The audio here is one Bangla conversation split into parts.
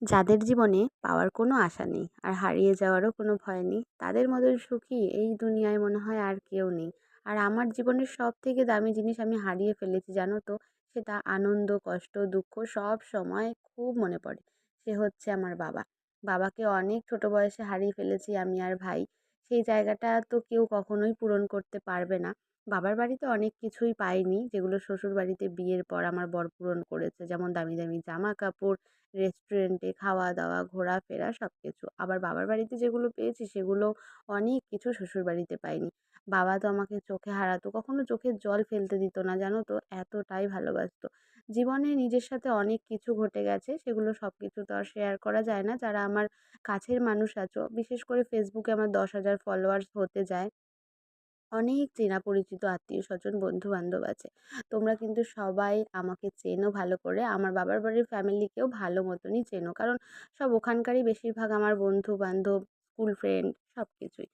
যাদের জীবনে পাওয়ার কোনো আশা নেই আর হারিয়ে যাওয়ারও কোনো ভয় নেই, তাদের মতো সুখী এই দুনিয়ায় মনে হয় আর কেউ নেই। আর আমার জীবনের সবথেকে দামি জিনিস আমি হারিয়ে ফেলেছি জানো তো, সেটা আনন্দ, কষ্ট, দুঃখ সব সময় খুব মনে পড়ে। সে হচ্ছে আমার বাবা। বাবাকে অনেক ছোট বয়সে হারিয়ে ফেলেছি আমি আর ভাই। সেই জায়গাটা তো কেউ কখনোই পূরণ করতে পারবে না। বাবার বাড়িতে অনেক কিছুই পাইনি, যেগুলো শ্বশুর বাড়িতে বিয়ের পর আমার বর পূরণ করেছে। যেমন দামি, দামি জামাকাপড়, রেস্টুরেন্টে খাওয়া-দাওয়া, ঘোরাফেরা সবকিছু। আবার বাবার বাড়িতে যেগুলো পেয়েছি সেগুলো অনেক কিছু শ্বশুরবাড়িতে পাইনি। বাবা তো আমাকে চোখে হারাতো, কখনো চোখের জল ফেলতে দিত না জানো তো, এতটাই ভালোবাসতো। জীবনে নিজের সাথে অনেক কিছু ঘটে গেছে, সেগুলো সবকিছু তো আর শেয়ার করা যায় না। যারা আমার কাছের মানুষ আছো, বিশেষ করে ফেসবুকে আমার ১০,০০০ ফলোয়ার্স হতে যায়। অনেক চেনা পরিচিত আত্মীয়স্বজন, বন্ধু-বান্ধব আছে। তোমরা কিন্তু সবাই আমাকে চেনো ভালো করে। আমার বাবার বাড়ির ফ্যামিলিকেও ভালো মতনই চেনো। কারণ সব ওখানকারই বেশিরভাগ আমার বন্ধু-বান্ধব, স্কুল ফ্রেন্ড সবকিছুই।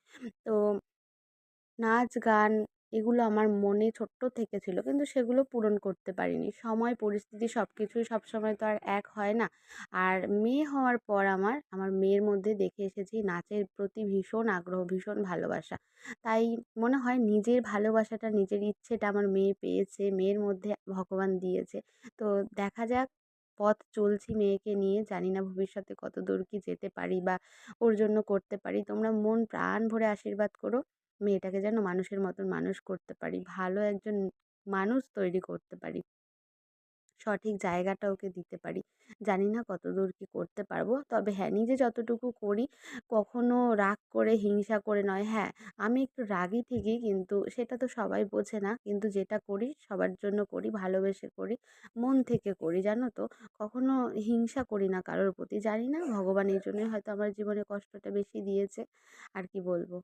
তো নাচ, গান এগুলো আমার মনে ছোট্ট থেকে ছিল, কিন্তু সেগুলো পূরণ করতে পারিনি। সময়, পরিস্থিতি সবকিছুই সবসময় তো আর এক হয় না। আর মেয়ে হওয়ার পর আমার মেয়ের মধ্যে দেখে এসেছি নাচের প্রতি ভীষণ আগ্রহ, ভীষণ ভালোবাসা। তাই মনে হয় নিজের ভালোবাসাটা, নিজের ইচ্ছেটা আমার মেয়ে পেয়েছে, মেয়ের মধ্যে ভগবান দিয়েছে। তো দেখা যাক, পথ চলছি মেয়েকে নিয়ে। জানি না ভবিষ্যতে কতদূর কি যেতে পারি বা ওর জন্য করতে পারি। তোমরা মন প্রাণ ভরে আশীর্বাদ করো। মেয়েটাকে যেন মানুষের মতন মানুষ করতে পারি, ভালো একজন মানুষ তৈরি করতে পারি, সঠিক জায়গাটা ওকে দিতে পারি। জানি না কতদূর কি করতে পারবো। তবে হ্যাঁ, নিজে যতটুকু করি কখনো রাগ করে, হিংসা করে নয়। হ্যাঁ, আমি একটু রাগী ঠিকই, কিন্তু সেটা তো সবাই বোঝে না। কিন্তু যেটা করি সবার জন্য করি, ভালোবেসে করি, মন থেকে করি জানো তো। কখনো হিংসা করি না কারোর প্রতি। জানি না ভগবান এই জন্যই হয়তো আমার জীবনে কষ্টটা বেশি দিয়েছে। আর কি বলবো?